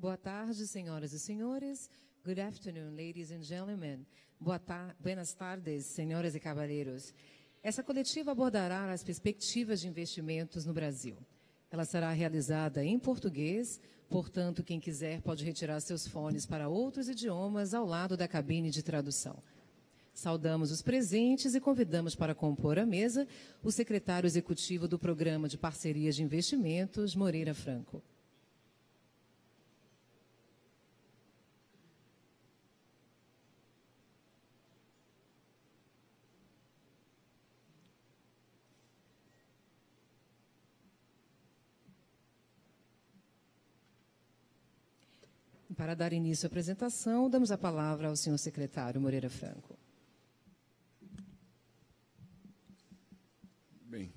Boa tarde, senhoras e senhores. Good afternoon, ladies and gentlemen. Buenas tardes, senhoras e cavalheiros. Essa coletiva abordará as perspectivas de investimentos no Brasil. Ela será realizada em português, portanto, quem quiser pode retirar seus fones para outros idiomas ao lado da cabine de tradução. Saudamos os presentes e convidamos para compor a mesa o secretário executivo do Programa de Parcerias de Investimentos, Moreira Franco. Para dar início à apresentação, damos a palavra ao senhor secretário Moreira Franco. Bem,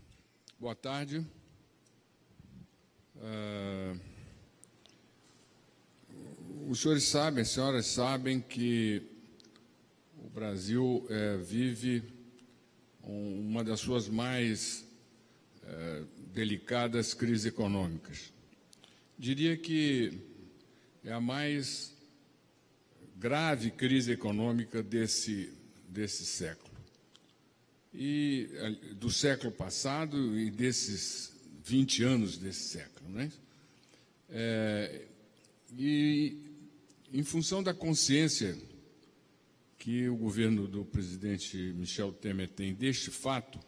boa tarde. Os senhores sabem, as senhoras sabem que o Brasil vive uma das suas mais delicadas crises econômicas. Diria que é a mais grave crise econômica desse século. E do século passado e desses 20 anos desse século, né? E em função da consciência que o governo do presidente Michel Temer tem deste fato,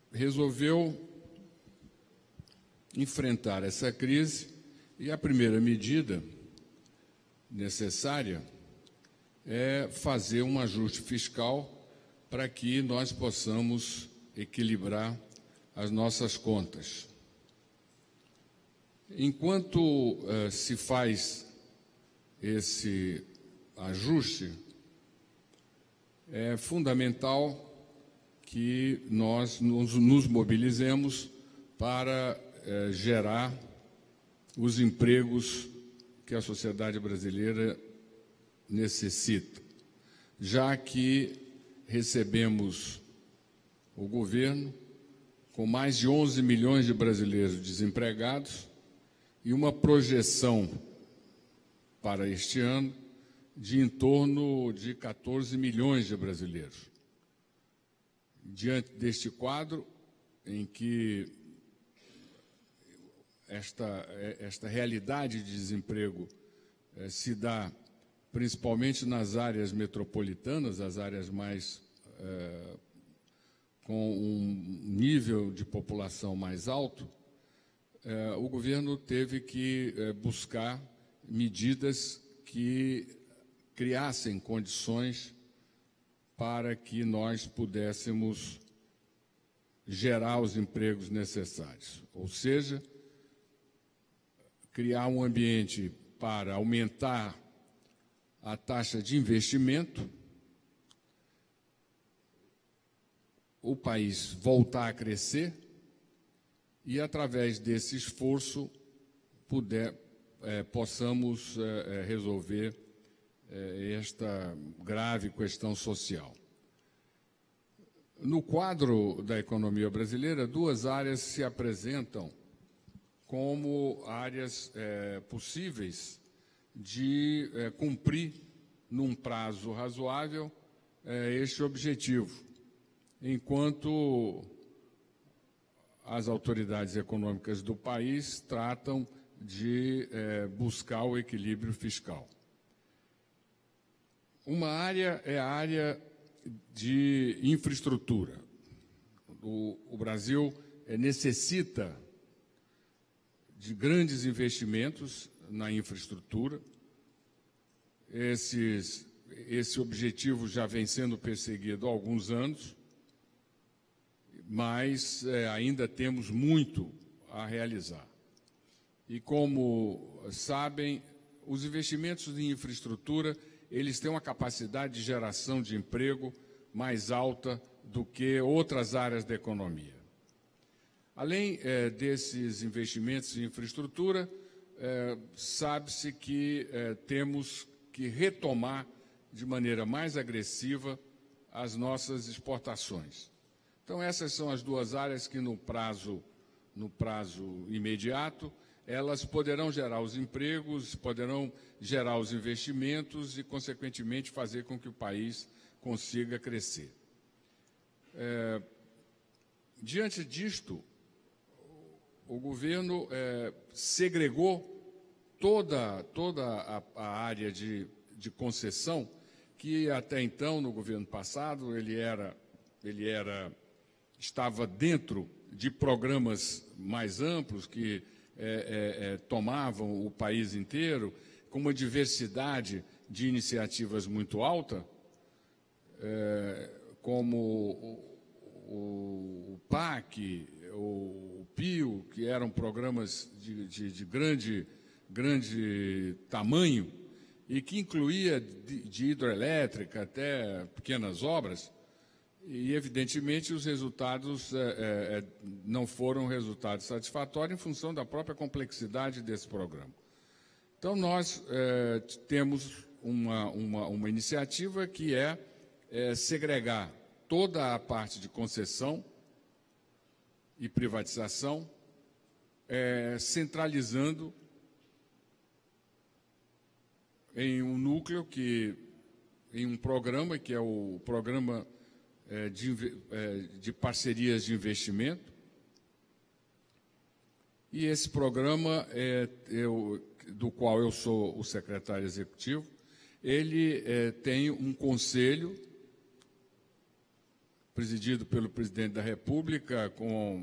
resolveu enfrentar essa crise, e a primeira medida necessária é fazer um ajuste fiscal para que nós possamos equilibrar as nossas contas. Enquanto se faz esse ajuste, é fundamental que nós nos mobilizemos para gerar os empregos que a sociedade brasileira necessita, já que recebemos o governo com mais de 11 milhões de brasileiros desempregados e uma projeção para este ano de em torno de 14 milhões de brasileiros. Diante deste quadro, em que esta realidade de desemprego se dá principalmente nas áreas metropolitanas, as áreas mais com um nível de população mais alto, o governo teve que buscar medidas que criassem condições para que nós pudéssemos gerar os empregos necessários, ou seja, criar um ambiente para aumentar a taxa de investimento, o país voltar a crescer e, através desse esforço, possamos resolver esta grave questão social. No quadro da economia brasileira, duas áreas se apresentam como áreas possíveis de cumprir, num prazo razoável, este objetivo, enquanto as autoridades econômicas do país tratam de buscar o equilíbrio fiscal. Uma área é a área de infraestrutura. O Brasil necessita de grandes investimentos na infraestrutura. Esse objetivo já vem sendo perseguido há alguns anos, mas ainda temos muito a realizar. E, como sabem, os investimentos em infraestrutura, eles têm uma capacidade de geração de emprego mais alta do que outras áreas da economia. Além desses investimentos em infraestrutura, sabe-se que temos que retomar de maneira mais agressiva as nossas exportações. Então, essas são as duas áreas que, no prazo imediato, elas poderão gerar os empregos, poderão gerar os investimentos e, consequentemente, fazer com que o país consiga crescer. Diante disto, o governo segregou toda a área de concessão, que até então, no governo passado, estava dentro de programas mais amplos que tomavam o país inteiro, com uma diversidade de iniciativas muito alta, como o PAC, o PIO, que eram programas de grande tamanho e que incluía de hidroelétrica até pequenas obras, e, evidentemente, os resultados não foram resultados satisfatórios em função da própria complexidade desse programa. Então, nós temos uma iniciativa que é segregar toda a parte de concessão e privatização, centralizando em um núcleo em um programa que é o Programa de Parcerias de Investimento. E esse programa, do qual eu sou o secretário executivo, ele tem um conselho presidido pelo presidente da República, com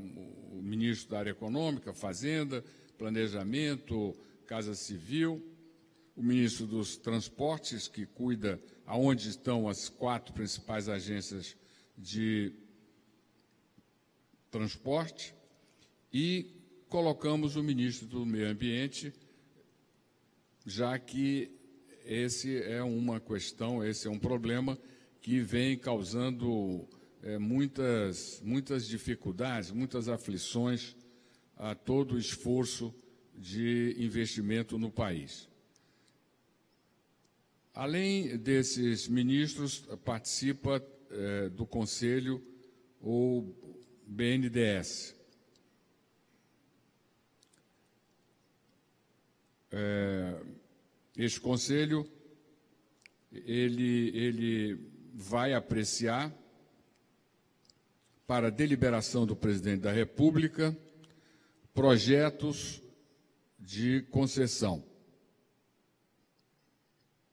o ministro da área econômica, Fazenda, Planejamento, Casa Civil, o ministro dos Transportes, que cuida aonde estão as 4 principais agências de transporte, e colocamos o ministro do Meio Ambiente, já que esse é uma questão, esse é um problema que vem causando muitas dificuldades, muitas aflições a todo o esforço de investimento no país. Além desses ministros, participa do Conselho o BNDES. Este Conselho ele vai apreciar, para deliberação do presidente da República, projetos de concessão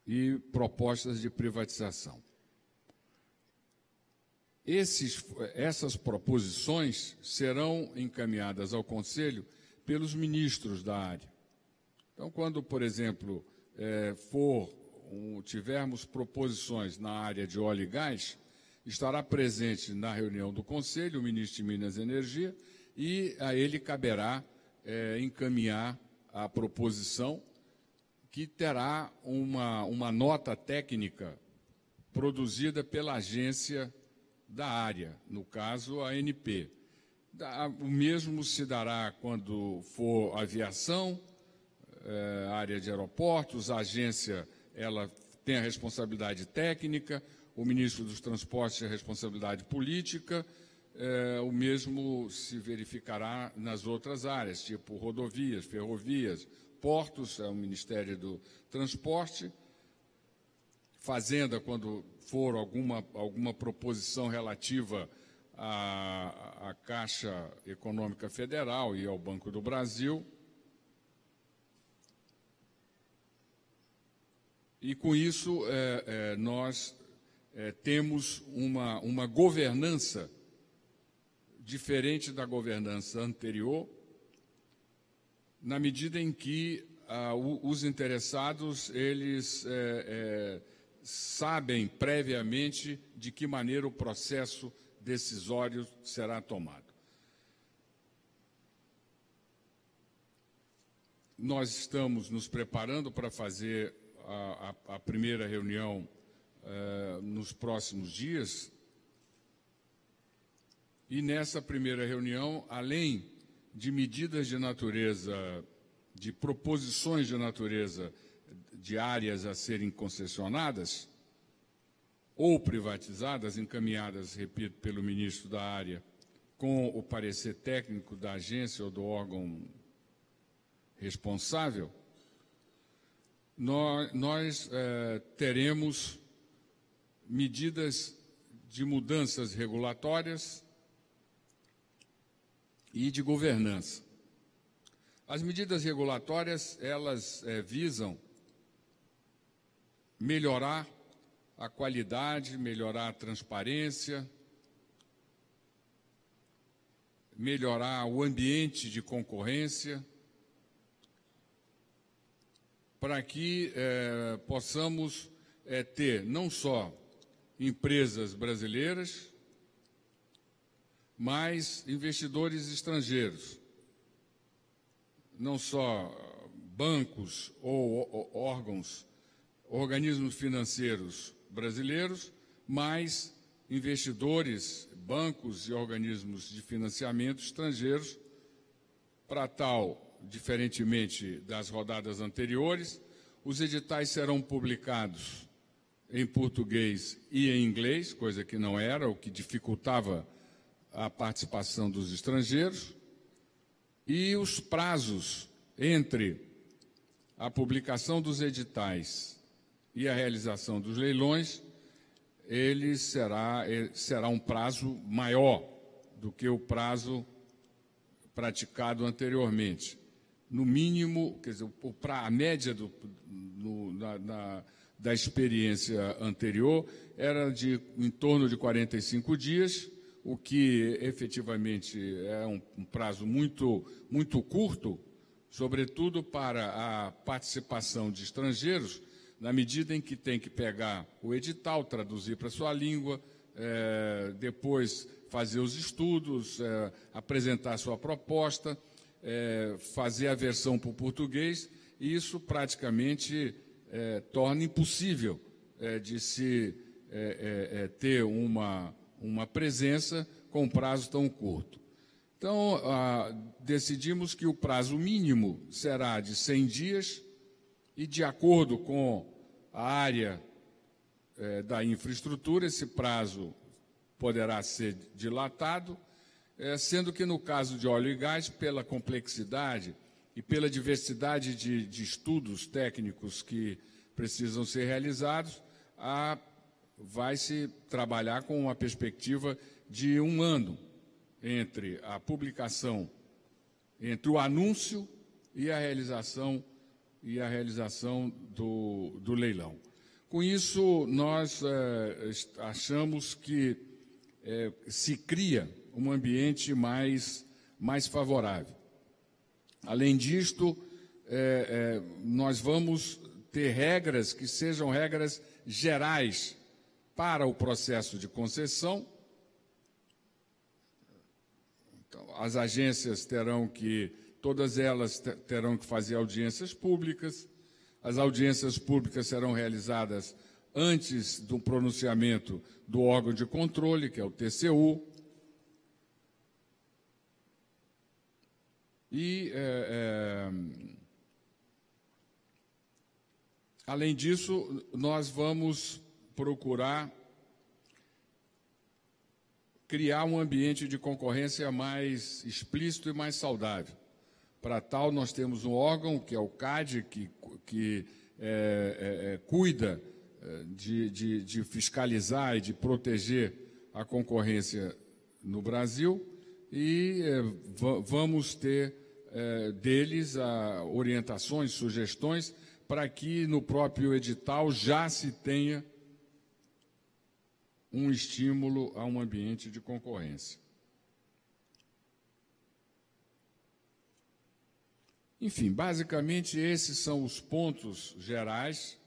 e propostas de privatização. Essas proposições serão encaminhadas ao Conselho pelos ministros da área. Então, quando, por exemplo, tivermos proposições na área de óleo e gás, estará presente na reunião do Conselho o ministro de Minas e Energia, e a ele caberá encaminhar a proposição, que terá uma nota técnica produzida pela agência da área, no caso, a ANP. O mesmo se dará quando for aviação, área de aeroportos, a agência ela tem a responsabilidade técnica, o ministro dos Transportes a responsabilidade política, o mesmo se verificará nas outras áreas, tipo rodovias, ferrovias, portos, é o Ministério do Transporte, Fazenda, quando for alguma proposição relativa à Caixa Econômica Federal e ao Banco do Brasil. E, com isso, nós temos uma governança diferente da governança anterior, na medida em que os interessados eles sabem previamente de que maneira o processo decisório será tomado. Nós estamos nos preparando para fazer a primeira reunião nos próximos dias, e nessa primeira reunião, além de medidas de natureza, de proposições de natureza de áreas a serem concessionadas ou privatizadas, encaminhadas, repito, pelo ministro da área, com o parecer técnico da agência ou do órgão responsável, nós teremos medidas de mudanças regulatórias e de governança. As medidas regulatórias, elas visam melhorar a qualidade, melhorar a transparência, melhorar o ambiente de concorrência, para que possamos ter não só empresas brasileiras, mas investidores estrangeiros, não só bancos ou organismos financeiros brasileiros, mas investidores, bancos e organismos de financiamento estrangeiros. Para tal, diferentemente das rodadas anteriores, os editais serão publicados em português e em inglês, coisa que não era, o que dificultava a participação dos estrangeiros, e os prazos entre a publicação dos editais e a realização dos leilões, ele será um prazo maior do que o prazo praticado anteriormente. No mínimo, quer dizer, a média da experiência anterior era em torno de 45 dias, o que efetivamente é um prazo muito curto, sobretudo para a participação de estrangeiros, na medida em que tem que pegar o edital, traduzir para a sua língua, depois fazer os estudos, apresentar a sua proposta, fazer a versão para o português, e isso praticamente torna impossível de se ter uma presença com um prazo tão curto. Então, decidimos que o prazo mínimo será de 100 dias e, de acordo com a área da infraestrutura, esse prazo poderá ser dilatado, sendo que, no caso de óleo e gás, pela complexidade e pela diversidade de estudos técnicos que precisam ser realizados, vai-se trabalhar com uma perspectiva de 1 ano entre a publicação, entre o anúncio e a realização do leilão. Com isso, nós achamos que se cria um ambiente mais favorável. Além disto, nós vamos ter regras que sejam regras gerais para o processo de concessão. Então, as agências todas elas terão que fazer audiências públicas. As audiências públicas serão realizadas antes do pronunciamento do órgão de controle, que é o TCU. E, além disso, nós vamos procurar criar um ambiente de concorrência mais explícito e mais saudável. Para tal, nós temos um órgão, que é o CAD, que cuida de fiscalizar e de proteger a concorrência no Brasil, e vamos ter deles orientações, sugestões, para que no próprio edital já se tenha um estímulo a um ambiente de concorrência. Enfim, basicamente, esses são os pontos gerais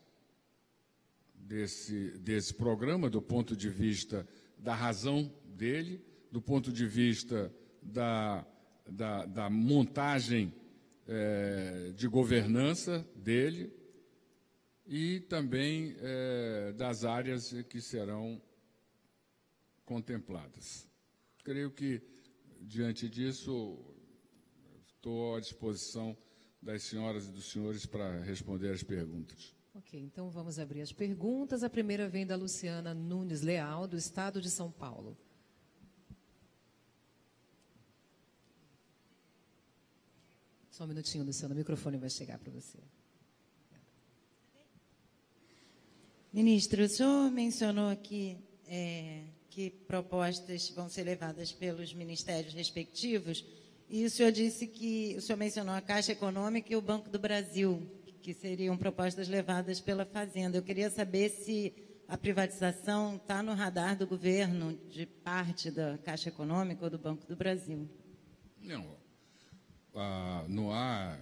desse programa, do ponto de vista da razão dele, do ponto de vista da montagem de governança dele e também das áreas que serão contempladas. Creio que, diante disso, estou à disposição das senhoras e dos senhores para responder as perguntas. Ok, então vamos abrir as perguntas. A primeira vem da Luciana Nunes Leal, do Estado de São Paulo. Só um minutinho, Luciano, o microfone vai chegar para você. Ministro, o senhor mencionou aqui que propostas vão ser levadas pelos ministérios respectivos, e o senhor disse que, o senhor mencionou a Caixa Econômica e o Banco do Brasil, que seriam propostas levadas pela Fazenda. Eu queria saber se a privatização está no radar do governo de parte da Caixa Econômica ou do Banco do Brasil. Não há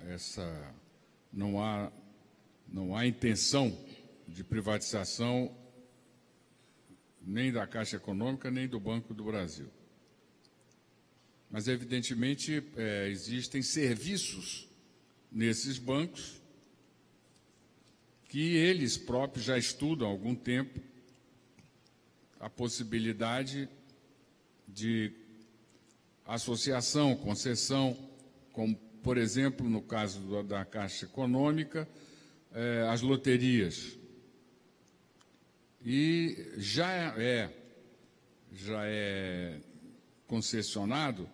intenção de privatização nem da Caixa Econômica, nem do Banco do Brasil. Mas, evidentemente, existem serviços nesses bancos que eles próprios já estudam há algum tempo a possibilidade de associação, concessão, como, por exemplo, no caso da Caixa Econômica, as loterias. E já é concessionado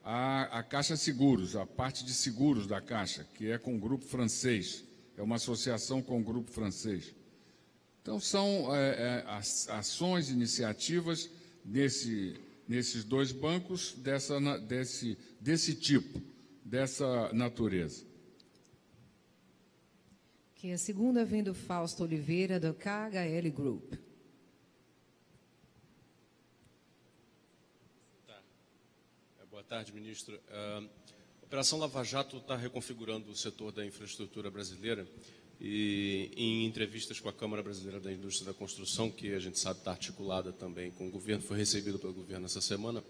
a Caixa Seguros, a parte de seguros da Caixa, que é com o grupo francês, é uma associação com o grupo francês. Então, são ações, iniciativas nesses dois bancos desse tipo, dessa natureza. Que a segunda vem do Fausto Oliveira, do KHL Group. Boa tarde, ministro. A Operação Lava Jato está reconfigurando o setor da infraestrutura brasileira e, em entrevistas com a Câmara Brasileira da Indústria da Construção, que a gente sabe está articulada também com o governo, foi recebido pelo governo essa semana,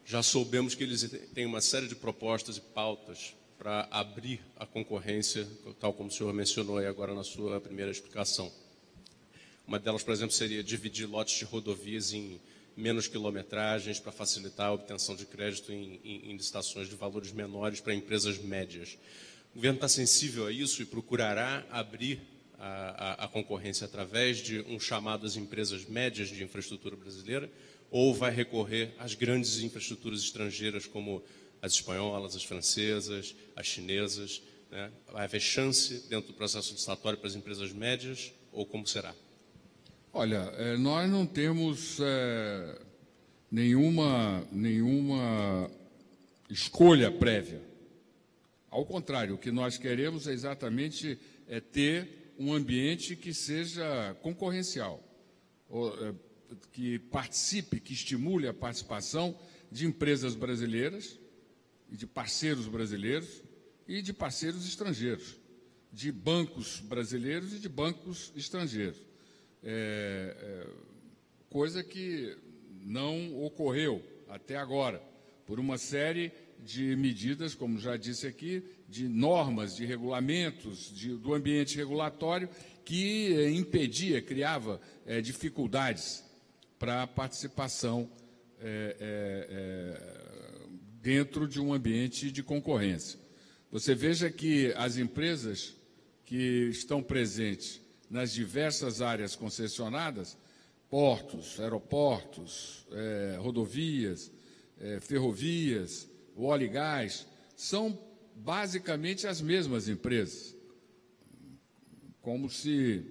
já soubemos que eles têm uma série de propostas e pautas para abrir a concorrência, tal como o senhor mencionou aí agora na sua primeira explicação. Uma delas, por exemplo, seria dividir lotes de rodovias em menos quilometragens para facilitar a obtenção de crédito em licitações de valores menores para empresas médias. O governo está sensível a isso e procurará abrir a concorrência através de um chamado às empresas médias de infraestrutura brasileira, ou vai recorrer às grandes infraestruturas estrangeiras como as espanholas, as francesas, as chinesas, né? Vai haver chance dentro do processo licitatório para as empresas médias, ou como será? Olha, nós não temos nenhuma escolha prévia. Ao contrário, o que nós queremos é exatamente ter um ambiente que seja concorrencial, que participe, que estimule a participação de empresas brasileiras, e de parceiros brasileiros e de parceiros estrangeiros, de bancos brasileiros e de bancos estrangeiros. Coisa que não ocorreu até agora, por uma série de medidas, como já disse aqui, de normas, de regulamentos, do ambiente regulatório, que impedia, criava dificuldades para a participação dentro de um ambiente de concorrência. Você veja que as empresas que estão presentes nas diversas áreas concessionadas, portos, aeroportos, rodovias, ferrovias, o óleo e gás, são basicamente as mesmas empresas, como se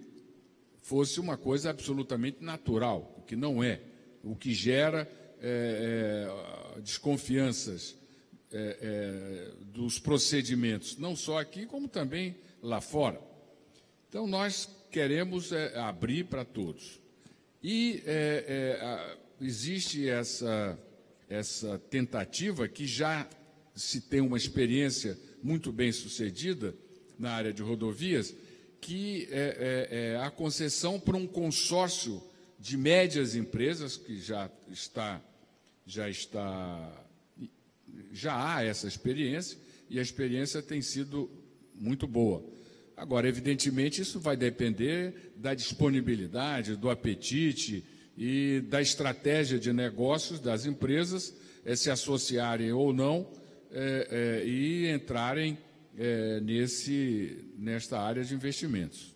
fosse uma coisa absolutamente natural, o que não é, o que gera desconfianças dos procedimentos, não só aqui, como também lá fora. Então, nós queremos abrir para todos. E existe essa tentativa, que já se tem uma experiência muito bem sucedida na área de rodovias, que a concessão para um consórcio de médias empresas, que já há essa experiência, e a experiência tem sido muito boa. Agora, evidentemente, isso vai depender da disponibilidade, do apetite e da estratégia de negócios das empresas se associarem ou não e entrarem nesta área de investimentos.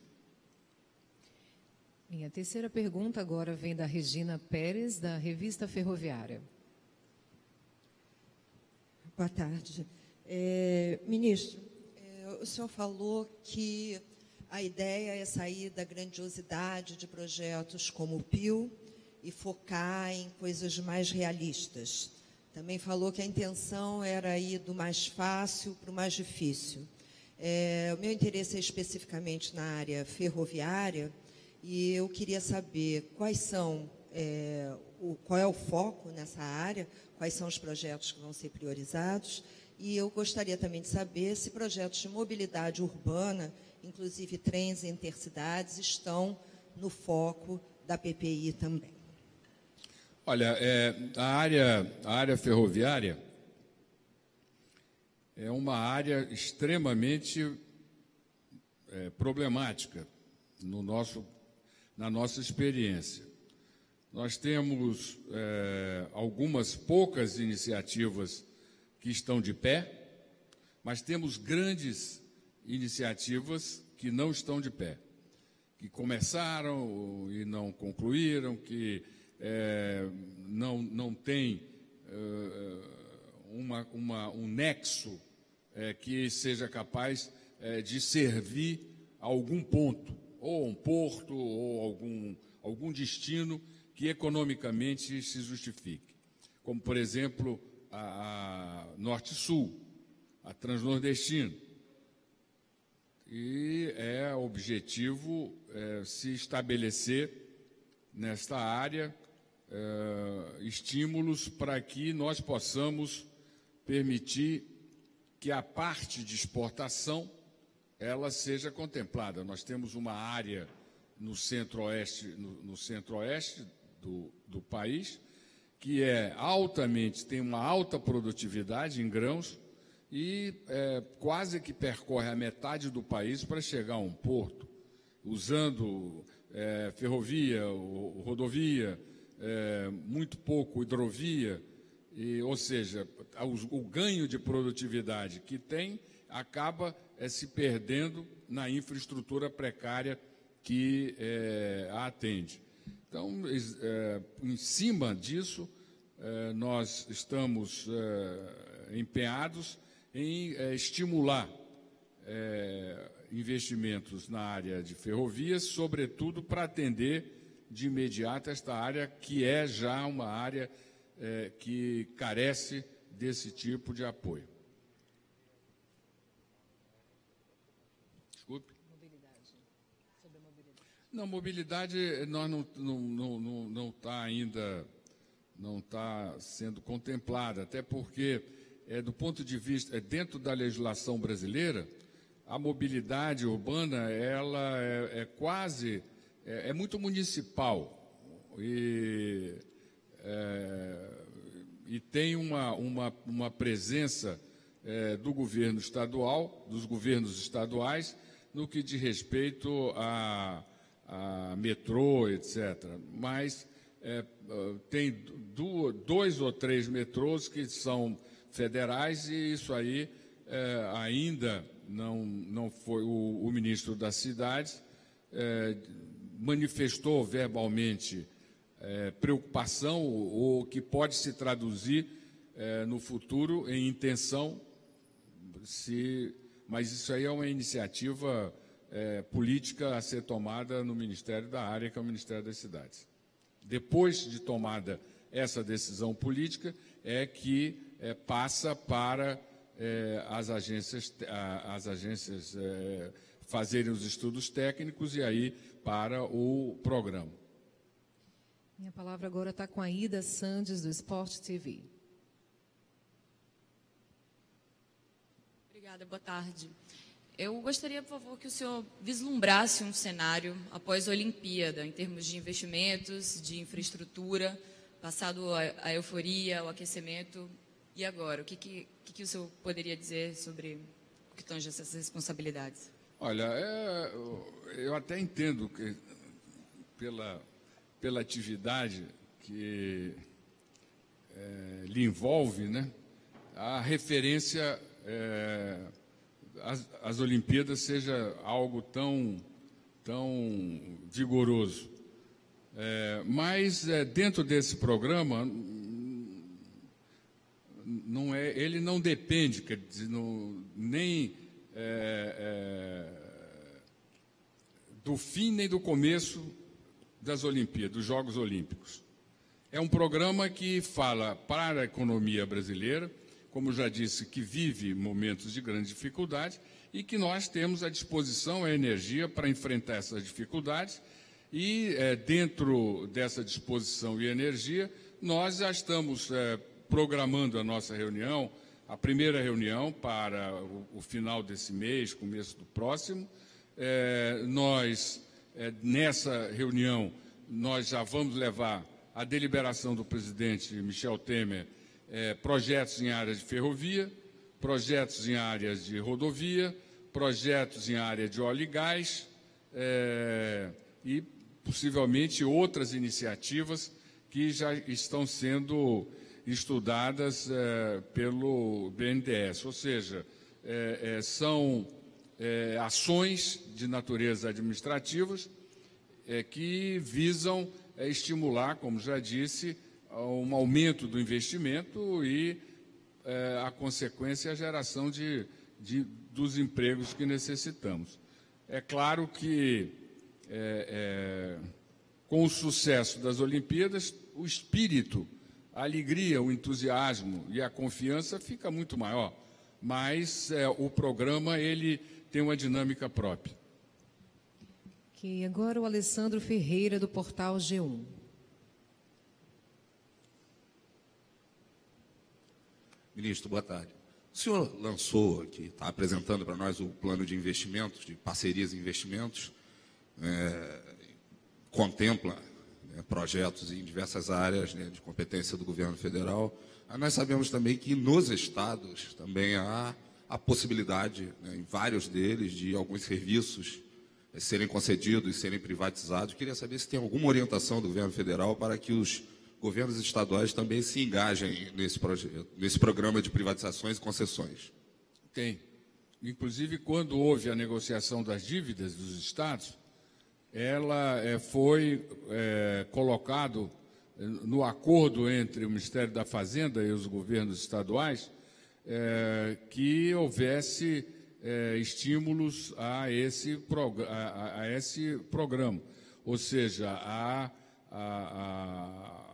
Minha terceira pergunta agora vem da Regina Pérez, da Revista Ferroviária. Boa tarde. Ministro, o senhor falou que a ideia é sair da grandiosidade de projetos como o PIO e focar em coisas mais realistas. Também falou que a intenção era ir do mais fácil para o mais difícil. O meu interesse é especificamente na área ferroviária e eu queria saber qual é o foco nessa área, quais são os projetos que vão ser priorizados, e eu gostaria também de saber se projetos de mobilidade urbana, inclusive trens intercidades, estão no foco da PPI também. Olha, a área ferroviária é uma área extremamente problemática na nossa experiência. Nós temos algumas poucas iniciativas que estão de pé, mas temos grandes iniciativas que não estão de pé, que começaram e não concluíram, que não tem um nexo que seja capaz de servir a algum ponto, ou um porto, ou algum destino que economicamente se justifique. Como, por exemplo, a Norte-Sul, a Transnordestina. E é objetivo se estabelecer nesta área estímulos para que nós possamos permitir que a parte de exportação ela seja contemplada. Nós temos uma área no centro-oeste do país que tem uma alta produtividade em grãos e quase que percorre a metade do país para chegar a um porto, usando ferrovia, rodovia, muito pouco hidrovia, ou seja, o ganho de produtividade que tem acaba se perdendo na infraestrutura precária que a atende. Então, em cima disso, nós estamos empenhados em estimular investimentos na área de ferrovias, sobretudo para atender de imediato esta área que é já uma área que carece desse tipo de apoio. Desculpe. Sobre a mobilidade. Não, mobilidade nós não está ainda, não está sendo contemplada, até porque, do ponto de vista, dentro da legislação brasileira, a mobilidade urbana ela quase muito municipal e tem uma presença do governo estadual, dos governos estaduais, no que diz respeito a metrô, etc. Mas tem 2 ou 3 metrôs que são federais e isso aí ainda não foi. O ministro das Cidades manifestou verbalmente preocupação, ou que pode se traduzir no futuro em intenção, mas isso aí é uma iniciativa política a ser tomada no Ministério da Área, que é o Ministério das Cidades. Depois de tomada essa decisão política, é que passa para as agências fazerem os estudos técnicos e aí para o programa. Minha palavra agora está com a Ida Sandes, do Sport TV. Obrigada, boa tarde. Eu gostaria, por favor, que o senhor vislumbrasse um cenário após a Olimpíada, em termos de investimentos, de infraestrutura, passado a euforia, o aquecimento, e agora? O que o senhor poderia dizer sobre o que tange essas responsabilidades? Olha, eu até entendo que pela atividade que lhe envolve, né, a referência às Olimpíadas seja algo tão vigoroso. Mas dentro desse programa ele não depende, quer dizer, nem do fim nem do começo das Olimpíadas, dos Jogos Olímpicos. É um programa que fala para a economia brasileira, como já disse, que vive momentos de grande dificuldade e que nós temos à disposição a energia para enfrentar essas dificuldades e, dentro dessa disposição e energia, nós já estamos programando a nossa reunião, a primeira reunião para o final desse mês, começo do próximo. Nessa reunião, nós já vamos levar a deliberação do presidente Michel Temer, projetos em áreas de ferrovia, projetos em áreas de rodovia, projetos em área de óleo e gás e, possivelmente, outras iniciativas que já estão sendo estudadas pelo BNDES. Ou seja, são ações de natureza administrativas que visam estimular, como já disse, um aumento do investimento e a consequência é a geração dos empregos que necessitamos. É claro que, com o sucesso das Olimpíadas, o espírito, a alegria, o entusiasmo e a confiança fica muito maior, mas o programa ele tem uma dinâmica própria. Ok, agora o Alessandro Ferreira, do portal G1. Ministro, boa tarde. O senhor lançou aqui, está apresentando para nós o plano de investimentos, de parcerias e investimentos, contempla projetos em diversas áreas de competência do governo federal. Nós sabemos também que nos estados também há a possibilidade, em vários deles, de alguns serviços serem concedidos e serem privatizados. Queria saber se tem alguma orientação do governo federal para que os governos estaduais também se engajem nesse programa de privatizações e concessões. Tem. Inclusive, quando houve a negociação das dívidas dos estados, ela foi colocado no acordo entre o Ministério da Fazenda e os governos estaduais que houvesse estímulos a esse programa, ou seja,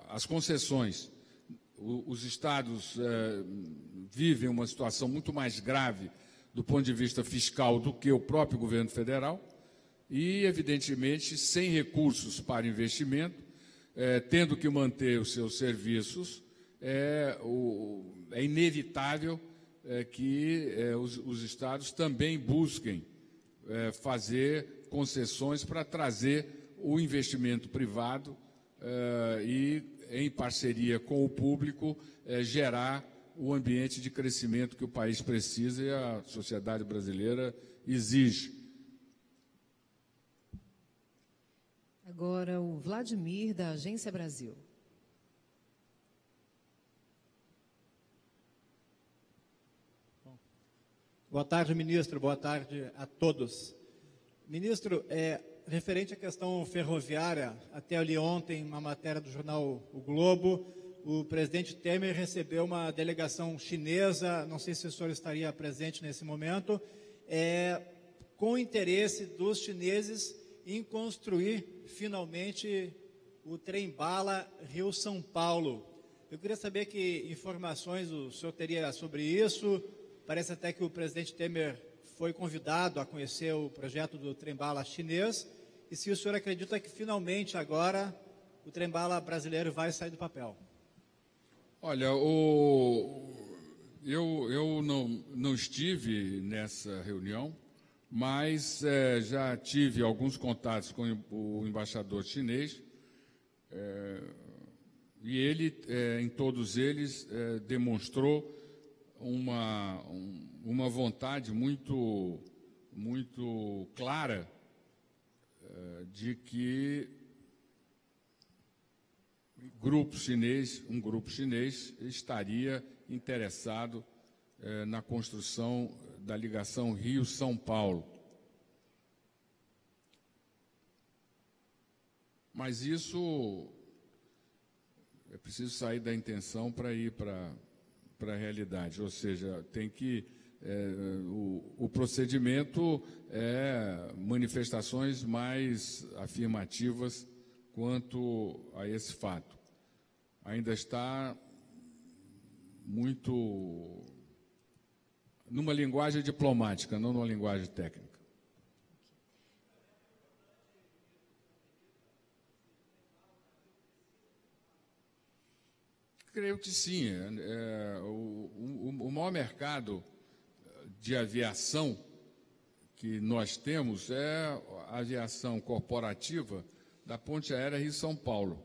as concessões. Os estados vivem uma situação muito mais grave do ponto de vista fiscal do que o próprio governo federal e, evidentemente, sem recursos para investimento, tendo que manter os seus serviços, é inevitável que os estados também busquem fazer concessões para trazer o investimento privado e, em parceria com o público, gerar o ambiente de crescimento que o país precisa e a sociedade brasileira exige. Agora o Vladimir, da Agência Brasil. Boa tarde, ministro. Boa tarde a todos. Ministro, referente à questão ferroviária, até ali ontem, uma matéria do jornal O Globo, o presidente Temer recebeu uma delegação chinesa, não sei se o senhor estaria presente nesse momento, com o interesse dos chineses em construir, finalmente, o trem-bala Rio-São Paulo. Eu queria saber que informações o senhor teria sobre isso. Parece até que o presidente Temer foi convidado a conhecer o projeto do trem-bala chinês. E se o senhor acredita que, finalmente, agora, o trem-bala brasileiro vai sair do papel? Olha, eu não estive nessa reunião, mas já tive alguns contatos com o embaixador chinês e ele, em todos eles, demonstrou uma vontade muito clara de que um grupo chinês estaria interessado na construção da ligação Rio-São Paulo. Mas isso é preciso sair da intenção para ir para a realidade, ou seja, tem que o procedimento é manifestações mais afirmativas quanto a esse fato. Ainda está muito numa linguagem diplomática, não numa linguagem técnica. Creio que sim. O maior mercado de aviação que nós temos é a aviação corporativa da Ponte Aérea Rio-São Paulo.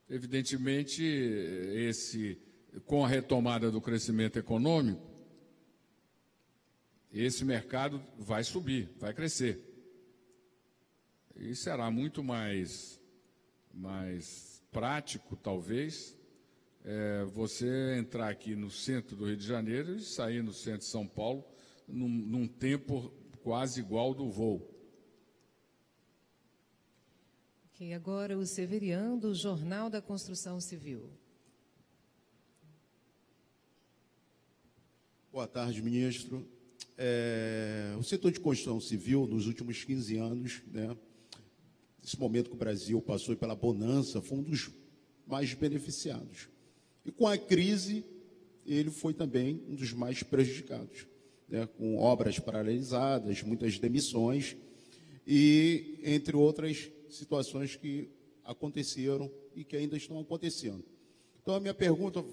Evidentemente, com a retomada do crescimento econômico, esse mercado vai subir, vai crescer. E será muito mais prático, talvez, você entrar aqui no centro do Rio de Janeiro e sair no centro de São Paulo num tempo quase igual do voo. Ok, agora o Severiano, do Jornal da Construção Civil. Boa tarde, ministro. O setor de construção civil, nos últimos 15 anos, né, nesse momento que o Brasil passou pela bonança, foi um dos mais beneficiados. E com a crise, ele foi também um dos mais prejudicados, né, com obras paralisadas, muitas demissões e, entre outras situações que aconteceram e que ainda estão acontecendo. Então, a minha pergunta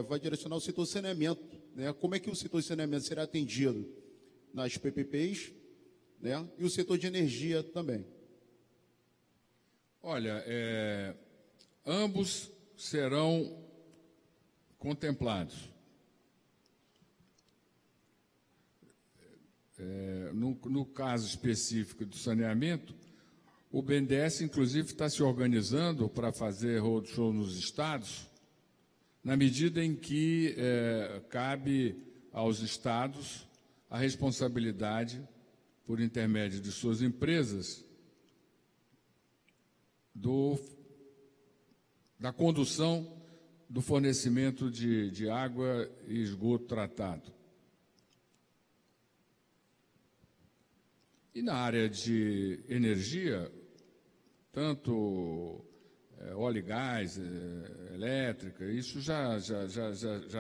vai direcionar ao setor saneamento, né? Como é que o setor de saneamento será atendido nas PPPs, né? E o setor de energia também? Olha, ambos serão contemplados. No caso específico do saneamento, o BNDES, inclusive, está se organizando para fazer roadshow nos estados, na medida em que cabe aos estados a responsabilidade, por intermédio de suas empresas, da condução do fornecimento de água e esgoto tratado. E na área de energia, tanto óleo e gás, elétrica, isso já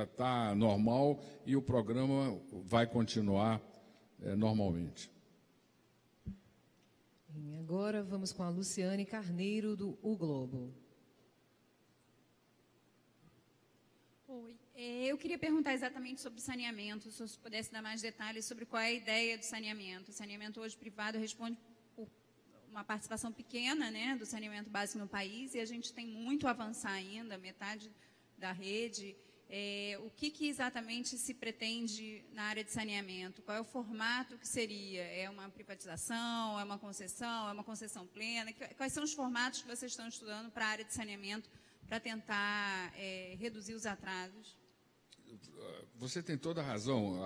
está normal e o programa vai continuar normalmente. E agora vamos com a Luciane Carneiro, do O Globo. Oi. Eu queria perguntar exatamente sobre saneamento, se você pudesse dar mais detalhes sobre qual é a ideia do saneamento. O saneamento hoje privado responde por uma participação pequena, né, do saneamento básico no país, e a gente tem muito a avançar ainda, metade da rede. O que exatamente se pretende na área de saneamento? Qual é o formato que seria? É uma privatização? É uma concessão plena? Quais são os formatos que vocês estão estudando para a área de saneamento para tentar reduzir os atrasos? Você tem toda a razão.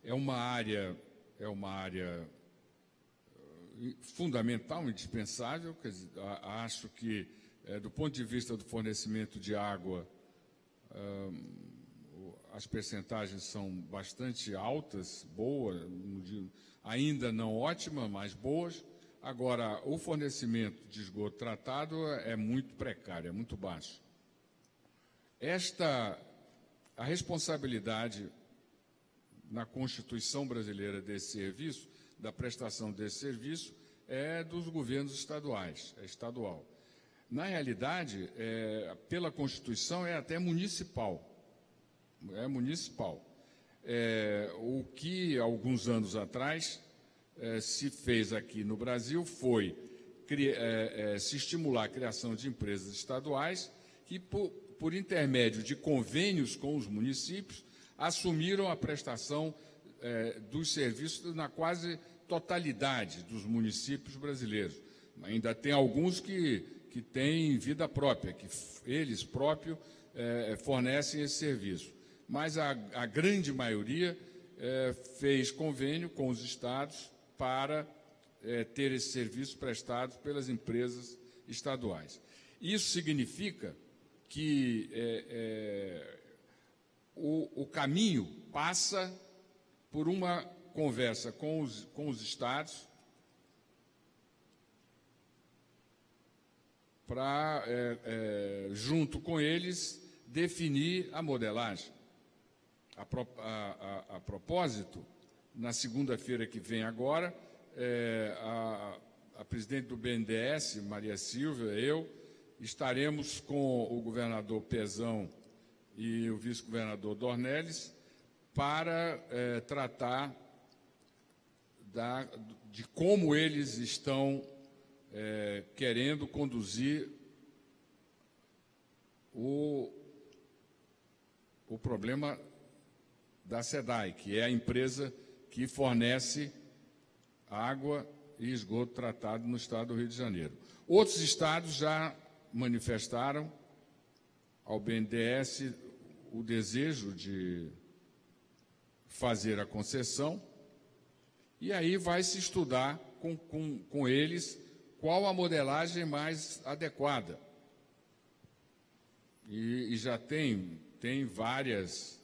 É uma área fundamental, indispensável. Quer dizer, acho que, do ponto de vista do fornecimento de água, as percentagens são bastante altas, boas, ainda não ótimas, mas boas. Agora, o fornecimento de esgoto tratado é muito precário, é muito baixo. A responsabilidade na Constituição brasileira desse serviço, da prestação desse serviço, é dos governos estaduais, é estadual. Na realidade, pela Constituição, é até municipal. É municipal. O que, alguns anos atrás, se fez aqui no Brasil foi se estimular a criação de empresas estaduais que, por intermédio de convênios com os municípios, assumiram a prestação dos serviços na quase totalidade dos municípios brasileiros. Ainda tem alguns que têm vida própria, que eles próprios fornecem esse serviço. Mas a grande maioria fez convênio com os estados para ter esse serviço prestado pelas empresas estaduais. Isso significa que o caminho passa por uma conversa com os estados para, junto com eles, definir a modelagem. A propósito, na segunda-feira que vem agora, a presidente do BNDES, Maria Silvia, eu, estaremos com o governador Pezão e o vice-governador Dornelles para tratar de como eles estão querendo conduzir o problema da SEDAI, que é a empresa que fornece água e esgoto tratado no estado do Rio de Janeiro. Outros estados já manifestaram ao BNDES o desejo de fazer a concessão, e aí vai se estudar com eles qual a modelagem mais adequada. E já tem várias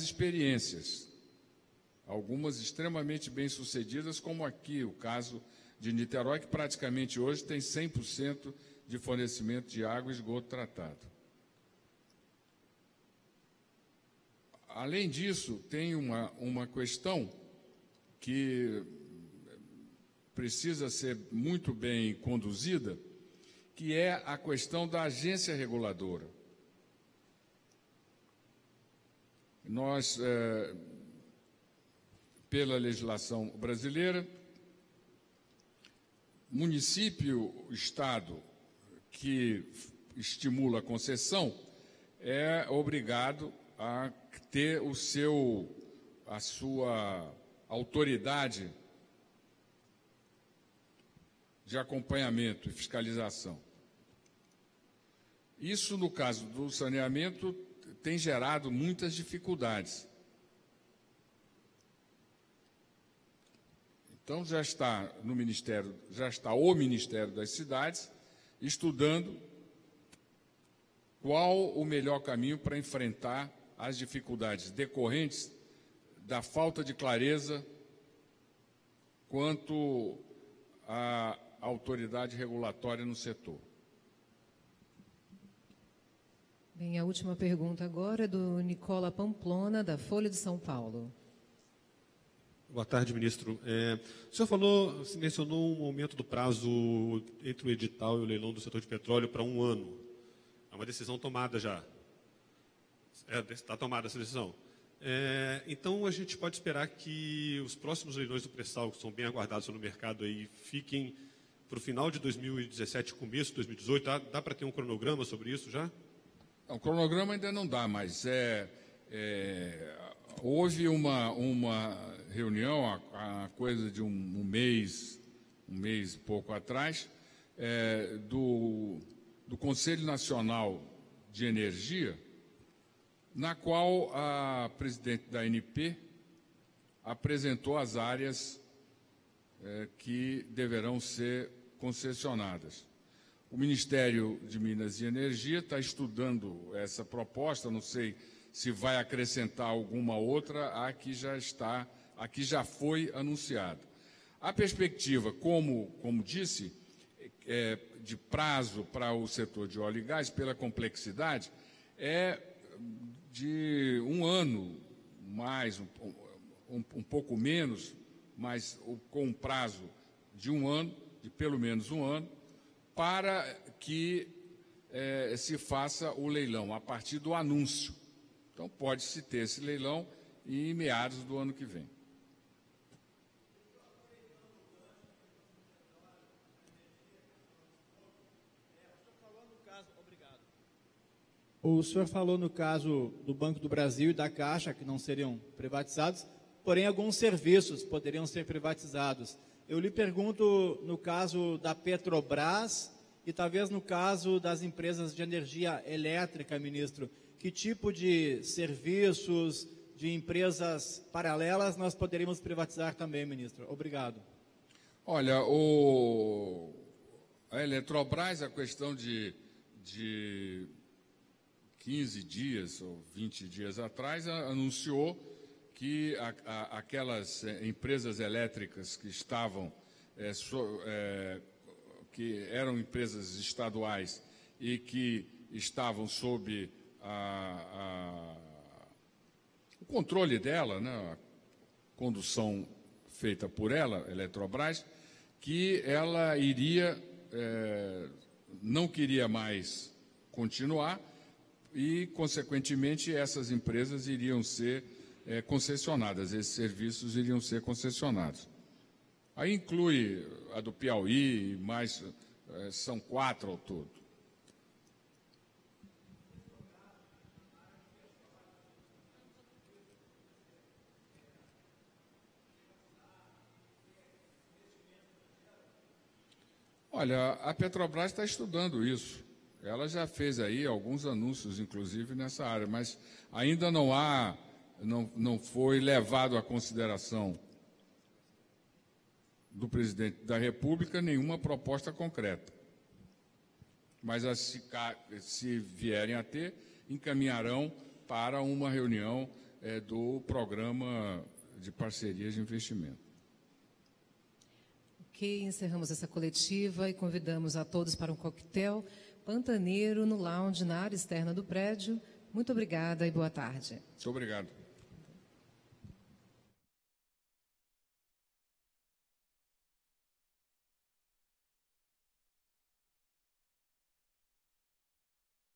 experiências, algumas extremamente bem-sucedidas, como aqui o caso de Niterói, que praticamente hoje tem 100% de fornecimento de água e esgoto tratado. Além disso, tem uma questão que precisa ser muito bem conduzida, que é a questão da agência reguladora. Nós, pela legislação brasileira, município, estado que estimula a concessão é obrigado a ter a sua autoridade de acompanhamento e fiscalização. Isso, no caso do saneamento, tem gerado muitas dificuldades. Então, já está o Ministério das Cidades estudando qual o melhor caminho para enfrentar as dificuldades decorrentes da falta de clareza quanto à autoridade regulatória no setor. Bem, a última pergunta agora é do Nicola Pamplona, da Folha de São Paulo. Boa tarde, ministro. O senhor mencionou um aumento do prazo entre o edital e o leilão do setor de petróleo para 1 ano. É uma decisão tomada já. Está tomada essa decisão. Então, a gente pode esperar que os próximos leilões do pré-sal, que são bem aguardados no mercado, aí, fiquem para o final de 2017, começo de 2018. Dá para ter um cronograma sobre isso já? O cronograma ainda não dá, mas houve uma reunião há coisa de um mês e pouco atrás, do Conselho Nacional de Energia, na qual a presidente da ANP apresentou as áreas que deverão ser concessionadas. O Ministério de Minas e Energia está estudando essa proposta, não sei se vai acrescentar alguma outra à que já foi anunciada. A perspectiva, como disse, de prazo para o setor de óleo e gás, pela complexidade, é de 1 ano, mais, um pouco menos, mas com um prazo de 1 ano, de pelo menos 1 ano, para que se faça o leilão, a partir do anúncio. Então, pode-se ter esse leilão em meados do ano que vem. O senhor falou no caso do Banco do Brasil e da Caixa, que não seriam privatizados, porém alguns serviços poderiam ser privatizados. Eu lhe pergunto no caso da Petrobras e talvez no caso das empresas de energia elétrica, ministro, que tipo de serviços, de empresas paralelas nós poderíamos privatizar também, ministro? Obrigado. Olha, a Eletrobras, a questão de 15 dias ou 20 dias atrás, anunciou que aquelas empresas elétricas que estavam, que eram empresas estaduais e que estavam sob o controle dela, né, a condução feita por ela, Eletrobras, que ela iria, não queria mais continuar e, consequentemente, essas empresas iriam ser concessionadas, esses serviços iriam ser concessionados. Aí inclui a do Piauí, mais, são 4 ao todo. Olha, a Petrobras está estudando isso. Ela já fez aí alguns anúncios, inclusive, nessa área, mas ainda não foi levado à consideração do presidente da República nenhuma proposta concreta. Mas, se vierem a ter, encaminharão para uma reunião do Programa de Parcerias de Investimento. Ok, encerramos essa coletiva e convidamos a todos para um coquetel pantaneiro no lounge, na área externa do prédio. Muito obrigada e boa tarde. Muito obrigado.